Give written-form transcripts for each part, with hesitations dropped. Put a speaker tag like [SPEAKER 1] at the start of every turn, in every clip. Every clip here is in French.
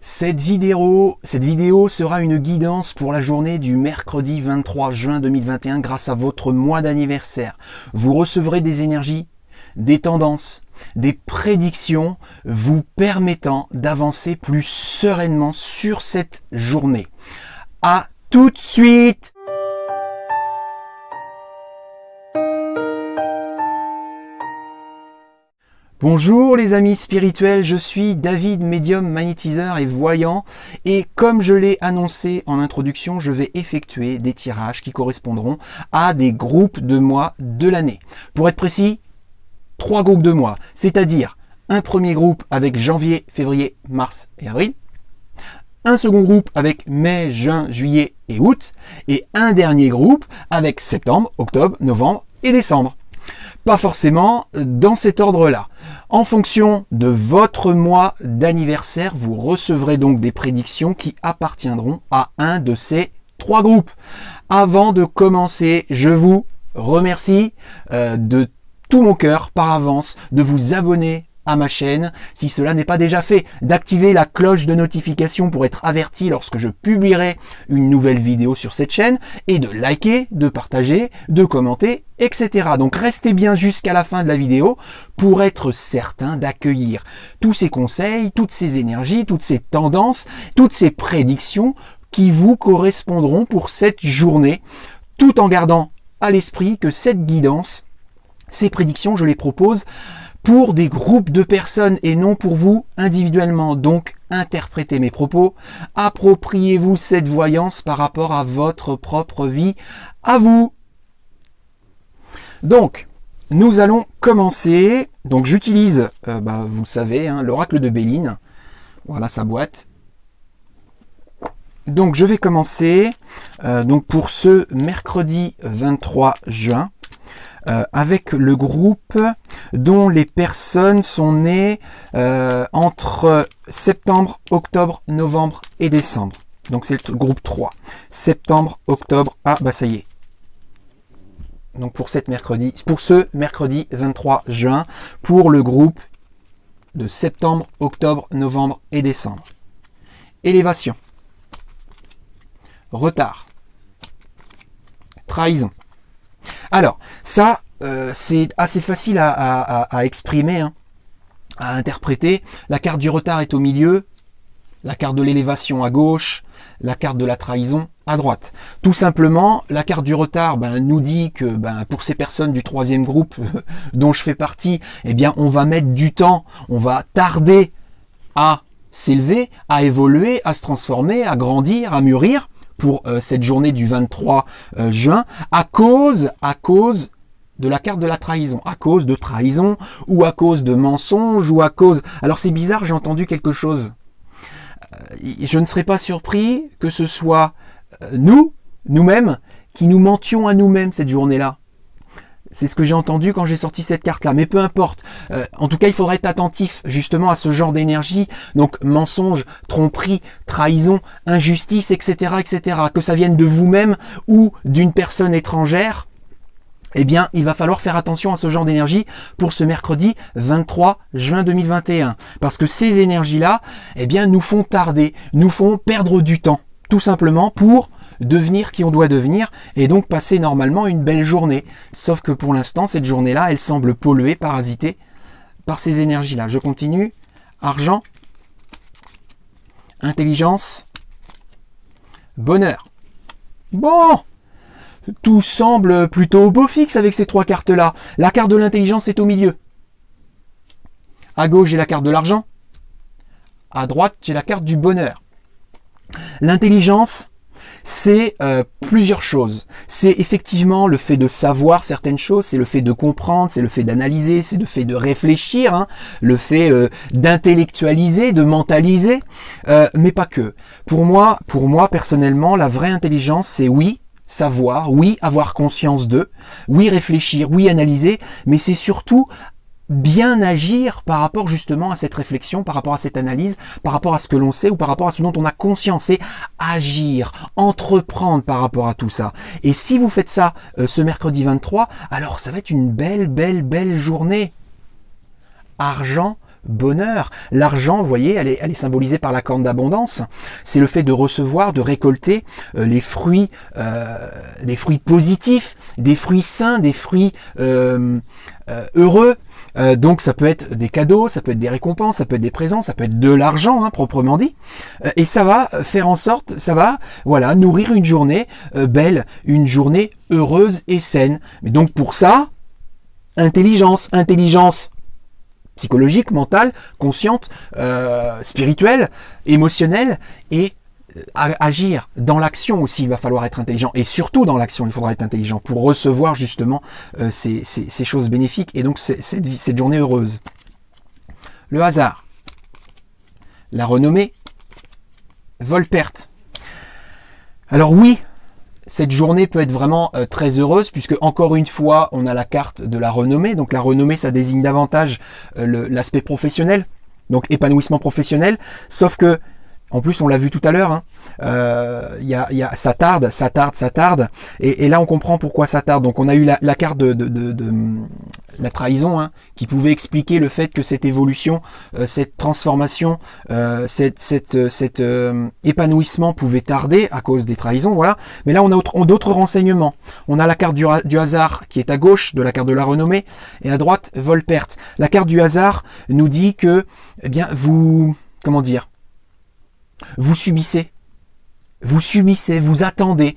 [SPEAKER 1] Cette vidéo sera une guidance pour la journée du mercredi 23 juin 2021 grâce à votre mois d'anniversaire. Vous recevrez des énergies, des tendances, des prédictions vous permettant d'avancer plus sereinement sur cette journée. À tout de suite! Bonjour les amis spirituels, je suis David, médium, magnétiseur et voyant, et comme je l'ai annoncé en introduction, je vais effectuer des tirages qui correspondront à des groupes de mois de l'année. Pour être précis, 3 groupes de mois, c'est-à-dire un premier groupe avec janvier, février, mars et avril, un second groupe avec mai, juin, juillet et août, et un dernier groupe avec septembre, octobre, novembre et décembre. Pas forcément dans cet ordre-là. En fonction de votre mois d'anniversaire, vous recevrez donc des prédictions qui appartiendront à un de ces 3 groupes. Avant de commencer, je vous remercie de tout mon cœur par avance de vous abonner à ma chaîne, si cela n'est pas déjà fait, d'activer la cloche de notification pour être averti lorsque je publierai une nouvelle vidéo sur cette chaîne, et de liker, de partager, de commenter, etc. Donc restez bien jusqu'à la fin de la vidéo pour être certain d'accueillir tous ces conseils, toutes ces énergies, toutes ces tendances, toutes ces prédictions qui vous correspondront pour cette journée, tout en gardant à l'esprit que cette guidance, ces prédictions, je les propose pour des groupes de personnes et non pour vous individuellement. Donc, interprétez mes propos, appropriez-vous cette voyance par rapport à votre propre vie, à vous. Donc, nous allons commencer. Donc, j'utilise, vous le savez, l'oracle de Béline. Voilà sa boîte. Donc, je vais commencer donc pour ce mercredi 23 juin. Avec le groupe dont les personnes sont nées entre septembre, octobre, novembre et décembre. Donc c'est le groupe 3. Septembre, octobre, ça y est. Donc pour ce mercredi 23 juin, pour le groupe de septembre, octobre, novembre et décembre. Élévation. Retard. Trahison. Alors, ça, c'est assez facile à exprimer, à interpréter. La carte du retard est au milieu, la carte de l'élévation à gauche, la carte de la trahison à droite. Tout simplement, la carte du retard nous dit que pour ces personnes du 3e groupe dont je fais partie, on va mettre du temps, on va tarder à s'élever, à évoluer, à se transformer, à grandir, à mûrir, pour cette journée du 23 juin, à cause de la carte de la trahison, à cause de trahison, ou à cause de mensonges, ou à cause... Alors c'est bizarre, j'ai entendu quelque chose. Je ne serais pas surpris que ce soit nous-mêmes, qui nous mentions à nous-mêmes cette journée-là. C'est ce que j'ai entendu quand j'ai sorti cette carte-là. Mais peu importe. En tout cas, il faudrait être attentif justement à ce genre d'énergie. Donc, mensonge, tromperie, trahison, injustice, etc., etc. Que ça vienne de vous-même ou d'une personne étrangère, il va falloir faire attention à ce genre d'énergie pour ce mercredi 23 juin 2021. Parce que ces énergies-là, nous font tarder, nous font perdre du temps. Tout simplement pour devenir qui on doit devenir et donc passer normalement une belle journée. Sauf que pour l'instant, cette journée-là, elle semble polluée, parasitée par ces énergies-là. Je continue. Argent, intelligence, bonheur. Bon, tout semble plutôt au beau fixe avec ces 3 cartes-là. La carte de l'intelligence est au milieu. À gauche, j'ai la carte de l'argent. À droite, j'ai la carte du bonheur. L'intelligence, c'est plusieurs choses. C'est effectivement le fait de savoir certaines choses, c'est le fait de comprendre, c'est le fait d'analyser, c'est le fait de réfléchir, le fait d'intellectualiser, de mentaliser, mais pas que. Pour moi personnellement, la vraie intelligence, c'est oui, savoir, oui, avoir conscience d'eux, oui, réfléchir, oui, analyser, mais c'est surtout bien agir par rapport justement à cette réflexion, par rapport à cette analyse, par rapport à ce que l'on sait ou par rapport à ce dont on a conscience, et agir, entreprendre par rapport à tout ça. Et si vous faites ça ce mercredi 23, alors ça va être une belle journée. Argent, bonheur. L'argent, vous voyez, elle est symbolisée par la corne d'abondance. C'est le fait de recevoir, de récolter les fruits, des fruits positifs, des fruits sains, des fruits heureux. Donc ça peut être des cadeaux, ça peut être des récompenses, ça peut être des présents, ça peut être de l'argent, hein, proprement dit. Et ça va faire en sorte, ça va, voilà, nourrir une journée belle, une journée heureuse et saine. Mais donc pour ça, intelligence psychologique, mentale, consciente, spirituelle, émotionnelle, et agir dans l'action aussi. Il va falloir être intelligent, et surtout dans l'action il faudra être intelligent pour recevoir justement ces choses bénéfiques et donc cette journée heureuse. Le hasard, la renommée, vol-perte. Alors oui, cette journée peut être vraiment très heureuse, puisque encore une fois on a la carte de la renommée. Donc la renommée, ça désigne davantage l'aspect professionnel, donc épanouissement professionnel, sauf que en plus, on l'a vu tout à l'heure, hein, ça tarde, et là on comprend pourquoi ça tarde. Donc on a eu la carte de la trahison, hein, qui pouvait expliquer le fait que cette évolution, cette transformation, cet épanouissement pouvait tarder à cause des trahisons, voilà. Mais là on a d'autres renseignements. On a la carte du hasard qui est à gauche de la carte de la renommée, et à droite, vol-perte. La carte du hasard nous dit que, eh bien, vous subissez, vous attendez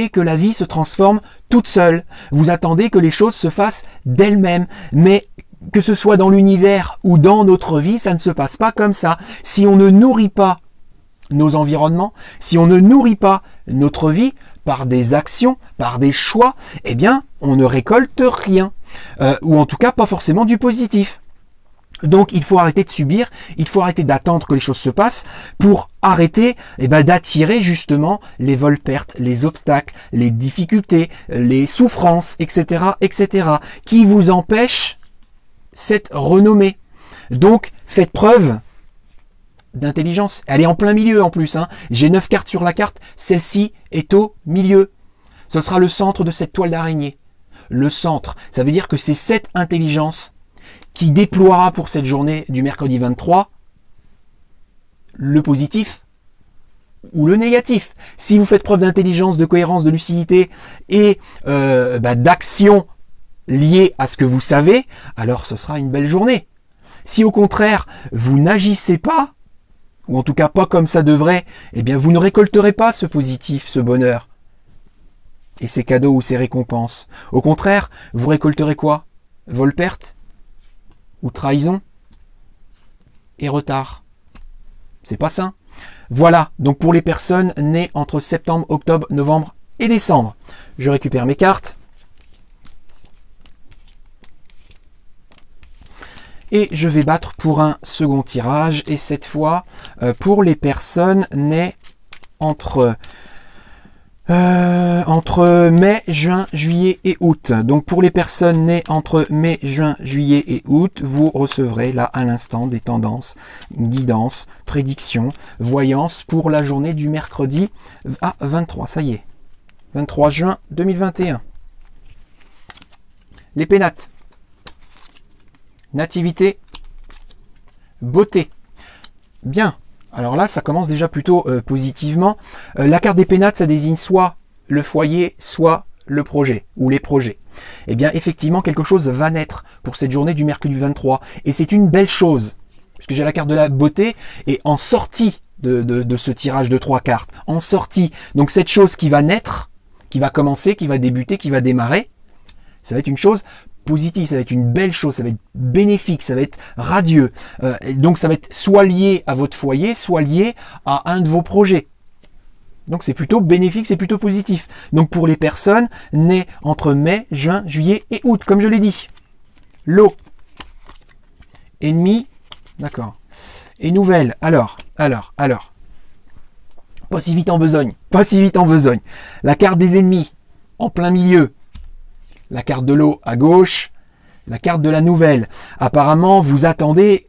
[SPEAKER 1] que la vie se transforme toute seule, vous attendez que les choses se fassent d'elles-mêmes, mais que ce soit dans l'univers ou dans notre vie, ça ne se passe pas comme ça. Si on ne nourrit pas nos environnements, si on ne nourrit pas notre vie par des actions, par des choix, eh bien, on ne récolte rien, ou en tout cas pas forcément du positif. Donc il faut arrêter de subir, il faut arrêter d'attendre que les choses se passent pour arrêter d'attirer justement les vols-pertes, les obstacles, les difficultés, les souffrances, etc., qui vous empêchent cette renommée. Donc faites preuve d'intelligence. Elle est en plein milieu en plus, hein. J'ai 9 cartes sur la carte, celle-ci est au milieu. Ce sera le centre de cette toile d'araignée. Le centre, ça veut dire que c'est cette intelligence qui déploiera pour cette journée du mercredi 23 le positif ou le négatif. Si vous faites preuve d'intelligence, de cohérence, de lucidité et d'action liée à ce que vous savez, alors ce sera une belle journée. Si au contraire, vous n'agissez pas, ou en tout cas pas comme ça devrait, eh bien vous ne récolterez pas ce positif, ce bonheur, et ces cadeaux ou ces récompenses. Au contraire, vous récolterez quoi? Vol-perte ou trahison et retard. C'est pas sain. Voilà, donc pour les personnes nées entre septembre, octobre, novembre et décembre. Je récupère mes cartes. Et je vais battre pour un second tirage. Et cette fois, pour les personnes nées entre mai, juin, juillet et août. Donc pour les personnes nées entre mai, juin, juillet et août, vous recevrez là à l'instant des tendances, guidance, prédictions, voyance pour la journée du mercredi 23, ça y est, 23 juin 2021. Les pénates. Nativité, beauté. Bien. Alors là, ça commence déjà plutôt positivement. La carte des pénates, ça désigne soit le foyer, soit le projet, ou les projets. Eh bien, effectivement, quelque chose va naître pour cette journée du mercredi 23. Et c'est une belle chose, puisque j'ai la carte de la beauté, et en sortie de ce tirage de 3 cartes, en sortie, donc cette chose qui va naître, qui va commencer, qui va débuter, qui va démarrer, ça va être une chose positif, ça va être une belle chose, ça va être bénéfique, ça va être radieux. Donc ça va être soit lié à votre foyer, soit lié à un de vos projets. Donc c'est plutôt bénéfique, c'est plutôt positif. Donc pour les personnes nées entre mai, juin, juillet et août, comme je l'ai dit. Lot. Ennemi. D'accord. Et nouvelle. Alors. Pas si vite en besogne. Pas si vite en besogne. La carte des ennemis, en plein milieu. La carte de l'eau à gauche, la carte de la nouvelle. Apparemment, vous attendez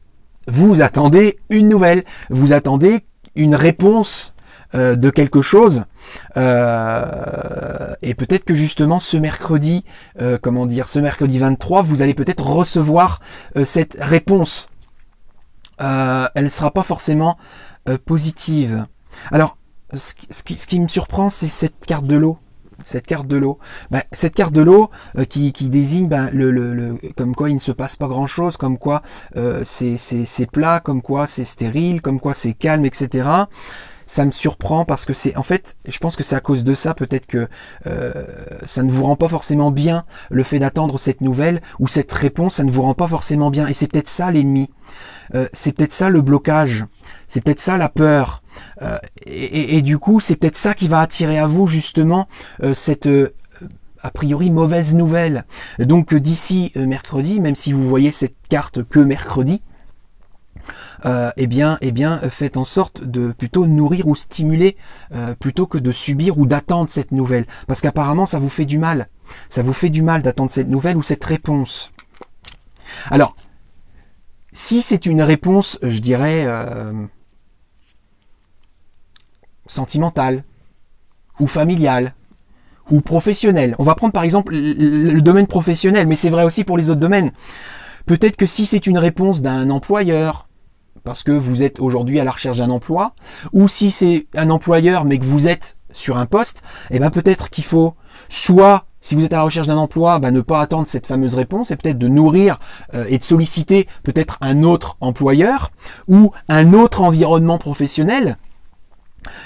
[SPEAKER 1] une nouvelle, vous attendez une réponse de quelque chose, et peut-être que justement ce mercredi, ce mercredi 23, vous allez peut-être recevoir cette réponse elle ne sera pas forcément positive. Alors, ce qui me surprend, c'est cette carte de l'eau. Cette carte de l'eau, cette carte de l'eau qui désigne comme quoi il ne se passe pas grand chose, comme quoi c'est plat, comme quoi c'est stérile, comme quoi c'est calme, etc. Ça me surprend parce que c'est, en fait, je pense que c'est à cause de ça peut-être que ça ne vous rend pas forcément bien le fait d'attendre cette nouvelle ou cette réponse, ça ne vous rend pas forcément bien. Et c'est peut-être ça l'ennemi, c'est peut-être ça le blocage, c'est peut-être ça la peur. Et du coup, c'est peut-être ça qui va attirer à vous justement cette a priori mauvaise nouvelle. Donc d'ici mercredi, même si vous voyez cette carte que mercredi, eh bien, faites en sorte de plutôt nourrir ou stimuler plutôt que de subir ou d'attendre cette nouvelle. Parce qu'apparemment, ça vous fait du mal. Ça vous fait du mal d'attendre cette nouvelle ou cette réponse. Alors, si c'est une réponse, je dirais, sentimentale, ou familiale, ou professionnelle. On va prendre par exemple le domaine professionnel, mais c'est vrai aussi pour les autres domaines. Peut-être que si c'est une réponse d'un employeur, parce que vous êtes aujourd'hui à la recherche d'un emploi, ou si c'est un employeur mais que vous êtes sur un poste, eh ben peut-être qu'il faut soit, si vous êtes à la recherche d'un emploi, ne pas attendre cette fameuse réponse et peut-être de nourrir et de solliciter peut-être un autre employeur ou un autre environnement professionnel.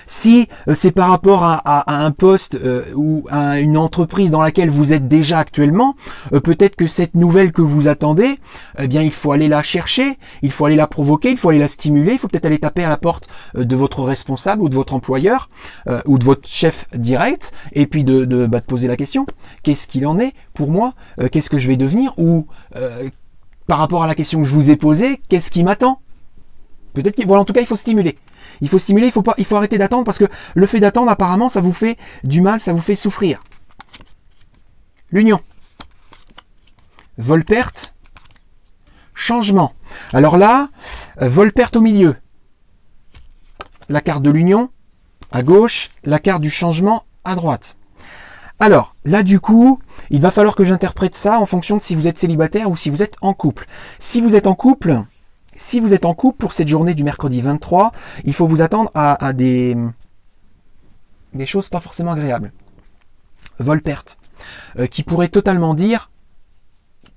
[SPEAKER 1] Si c'est par rapport à un poste ou à une entreprise dans laquelle vous êtes déjà actuellement, peut-être que cette nouvelle que vous attendez, eh bien il faut aller la chercher, il faut aller la provoquer, il faut aller la stimuler, il faut peut-être aller taper à la porte de votre responsable ou de votre employeur ou de votre chef direct et puis de poser la question, qu'est-ce qu'il en est pour moi, qu'est-ce que je vais devenir ou par rapport à la question que je vous ai posée, qu'est-ce qui m'attend? Peut-être que, voilà, en tout cas, il faut stimuler. Il faut stimuler, il faut arrêter d'attendre parce que le fait d'attendre, apparemment, ça vous fait du mal, ça vous fait souffrir. L'union. Vol-perte. Changement. Alors là, vol-perte au milieu. La carte de l'union à gauche, la carte du changement à droite. Alors, là du coup, il va falloir que j'interprète ça en fonction de si vous êtes célibataire ou si vous êtes en couple. Si vous êtes en couple, pour cette journée du mercredi 23, il faut vous attendre à des choses pas forcément agréables. Vol-perte. Qui pourrait totalement dire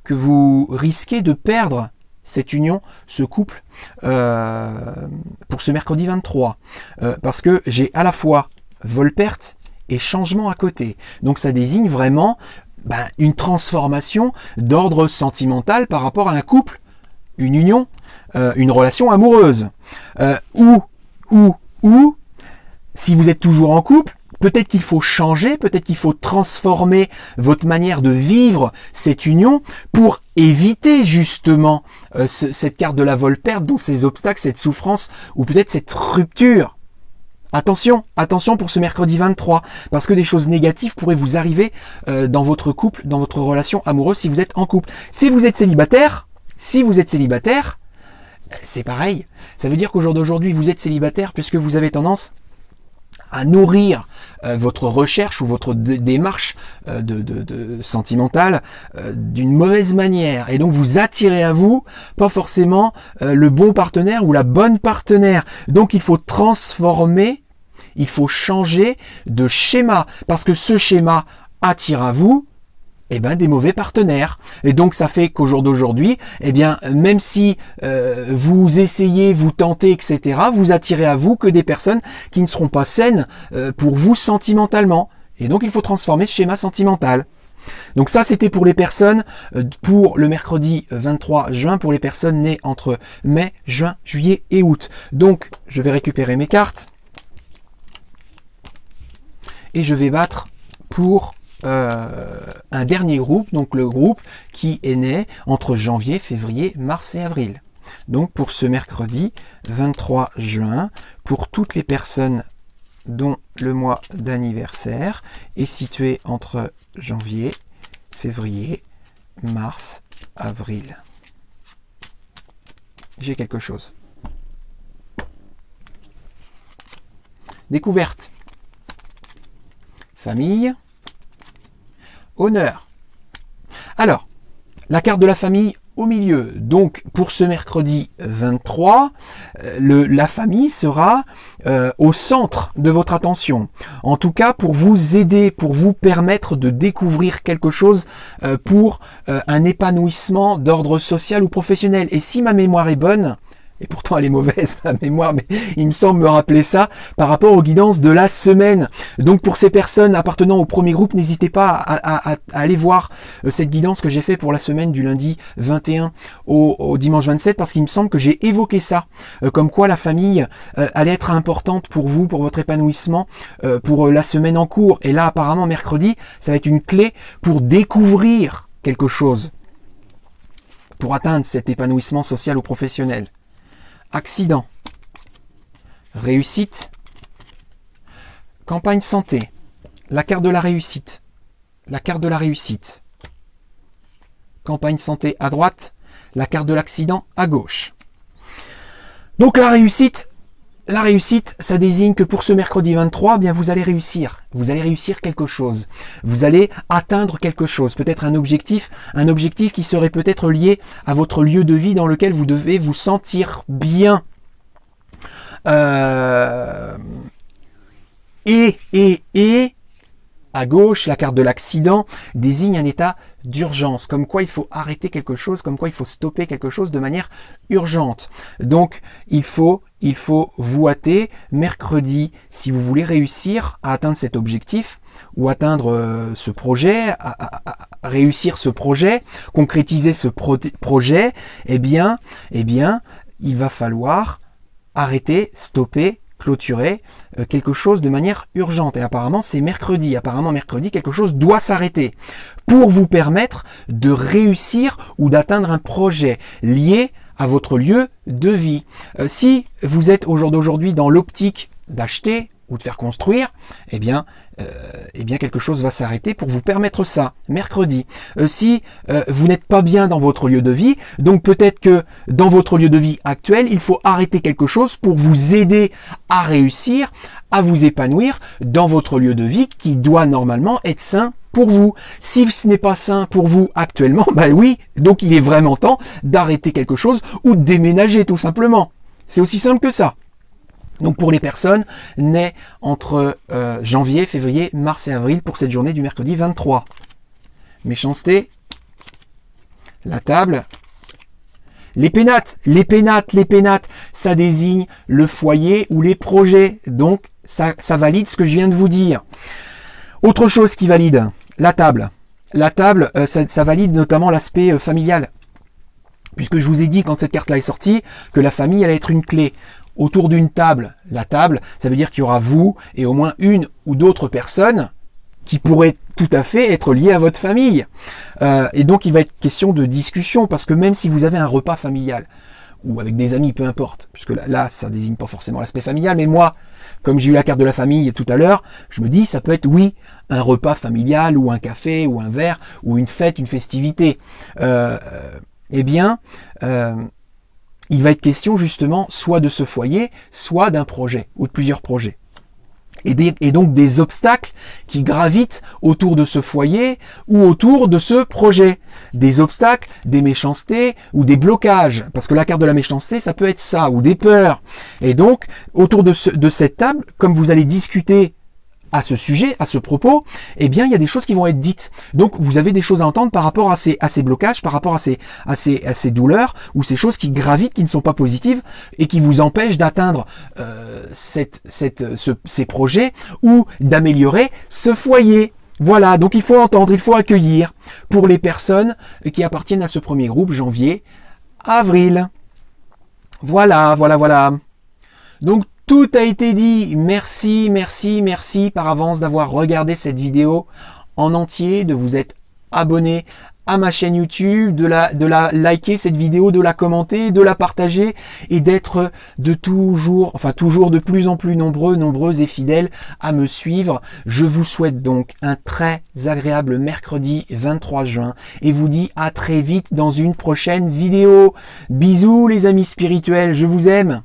[SPEAKER 1] que vous risquez de perdre cette union, ce couple, pour ce mercredi 23. Parce que j'ai à la fois vol-perte et changement à côté. Donc ça désigne vraiment une transformation d'ordre sentimental par rapport à un couple, une union, une relation amoureuse. Ou, si vous êtes toujours en couple, peut-être qu'il faut changer, peut-être qu'il faut transformer votre manière de vivre cette union pour éviter justement cette carte de la vol-perte, donc ces obstacles, cette souffrance ou peut-être cette rupture. Attention pour ce mercredi 23, parce que des choses négatives pourraient vous arriver dans votre couple, dans votre relation amoureuse si vous êtes en couple. Si vous êtes célibataire, c'est pareil. Ça veut dire qu'au jour d'aujourd'hui, vous êtes célibataire puisque vous avez tendance à nourrir votre recherche ou votre démarche sentimentale d'une mauvaise manière. Et donc vous attirez à vous pas forcément le bon partenaire ou la bonne partenaire. Donc il faut transformer, il faut changer de schéma. Parce que ce schéma attire à vous des mauvais partenaires. Et donc ça fait qu'au jour d'aujourd'hui, même si vous essayez, vous tentez, etc., vous attirez à vous que des personnes qui ne seront pas saines pour vous sentimentalement. Et donc il faut transformer ce schéma sentimental. Donc ça c'était pour les personnes, pour le mercredi 23 juin, pour les personnes nées entre mai, juin, juillet et août. Donc je vais récupérer mes cartes et je vais battre pour un dernier groupe, donc le groupe qui est né entre janvier, février, mars et avril. Donc pour ce mercredi 23 juin, pour toutes les personnes dont le mois d'anniversaire est situé entre janvier, février, mars, avril. J'ai quelque chose. Découverte. Famille. Honneur. Alors, la carte de la famille, au milieu. Donc pour ce mercredi 23, la famille sera au centre de votre attention. En tout cas pour vous aider, pour vous permettre de découvrir quelque chose pour un épanouissement d'ordre social ou professionnel. Et si ma mémoire est bonne, et pourtant elle est mauvaise ma mémoire, mais il me semble me rappeler ça par rapport aux guidances de la semaine. Donc pour ces personnes appartenant au premier groupe, n'hésitez pas à aller voir cette guidance que j'ai fait pour la semaine du lundi 21 au dimanche 27, parce qu'il me semble que j'ai évoqué ça, comme quoi la famille allait être importante pour vous, pour votre épanouissement, pour la semaine en cours. Et là apparemment mercredi, ça va être une clé pour découvrir quelque chose, pour atteindre cet épanouissement social ou professionnel. Accident, réussite, campagne santé, la carte de la réussite, la carte de la réussite, campagne santé à droite, la carte de l'accident à gauche. Donc la réussite, ça désigne que pour ce mercredi 23, eh bien vous allez réussir quelque chose, vous allez atteindre quelque chose, peut-être un objectif qui serait peut-être lié à votre lieu de vie dans lequel vous devez vous sentir bien. Et à gauche, la carte de l'accident désigne un état d'urgence, comme quoi il faut arrêter quelque chose, comme quoi il faut stopper quelque chose de manière urgente. Donc il faut vous hâter mercredi si vous voulez réussir à atteindre cet objectif ou atteindre ce projet, à réussir ce projet, concrétiser ce projet. Eh bien, il va falloir arrêter, stopper, clôturer quelque chose de manière urgente. Et apparemment c'est mercredi. Apparemment mercredi quelque chose doit s'arrêter pour vous permettre de réussir ou d'atteindre un projet lié à votre lieu de vie. Si vous êtes au jour d'aujourd'hui dans l'optique d'acheter ou de faire construire, eh bien quelque chose va s'arrêter pour vous permettre ça, mercredi. Si vous n'êtes pas bien dans votre lieu de vie, donc peut-être que dans votre lieu de vie actuel, il faut arrêter quelque chose pour vous aider à réussir, à vous épanouir dans votre lieu de vie qui doit normalement être sain pour vous. Si ce n'est pas sain pour vous actuellement, bah oui, donc il est vraiment temps d'arrêter quelque chose ou de déménager tout simplement. C'est aussi simple que ça. Donc pour les personnes nées entre janvier, février, mars et avril pour cette journée du mercredi 23. Méchanceté, la table, les pénates, ça désigne le foyer ou les projets. Donc ça valide ce que je viens de vous dire. Autre chose qui valide, la table. La table, ça valide notamment l'aspect familial. Puisque je vous ai dit quand cette carte-là est sortie que la famille allait être une clé. Autour d'une table, la table, ça veut dire qu'il y aura vous et au moins une ou d'autres personnes qui pourraient tout à fait être liées à votre famille. Et donc il va être question de discussion, parce que même si vous avez un repas familial, ou avec des amis, peu importe, puisque là ça désigne pas forcément l'aspect familial, mais moi, comme j'ai eu la carte de la famille tout à l'heure, je me dis ça peut être oui, un repas familial, ou un café, ou un verre, ou une fête, une festivité. Il va être question justement soit de ce foyer, soit d'un projet, ou de plusieurs projets. Et donc des obstacles qui gravitent autour de ce foyer ou autour de ce projet. Des obstacles, des méchancetés ou des blocages. Parce que la carte de la méchanceté, ça peut être ça, ou des peurs. Et donc, autour de cette table, comme vous allez discuter à ce sujet, à ce propos, eh bien, il y a des choses qui vont être dites. Donc, vous avez des choses à entendre par rapport à ces blocages, par rapport à ces douleurs, ou ces choses qui gravitent, qui ne sont pas positives, et qui vous empêchent d'atteindre ces projets, ou d'améliorer ce foyer. Voilà, donc il faut entendre, il faut accueillir pour les personnes qui appartiennent à ce premier groupe, janvier, avril. Voilà. Donc, tout a été dit. Merci par avance d'avoir regardé cette vidéo en entier, de vous être abonné à ma chaîne YouTube, de la liker cette vidéo, de la commenter, de la partager et d'être toujours de plus en plus nombreux et fidèles à me suivre. Je vous souhaite donc un très agréable mercredi 23 juin et vous dis à très vite dans une prochaine vidéo. Bisous les amis spirituels, je vous aime.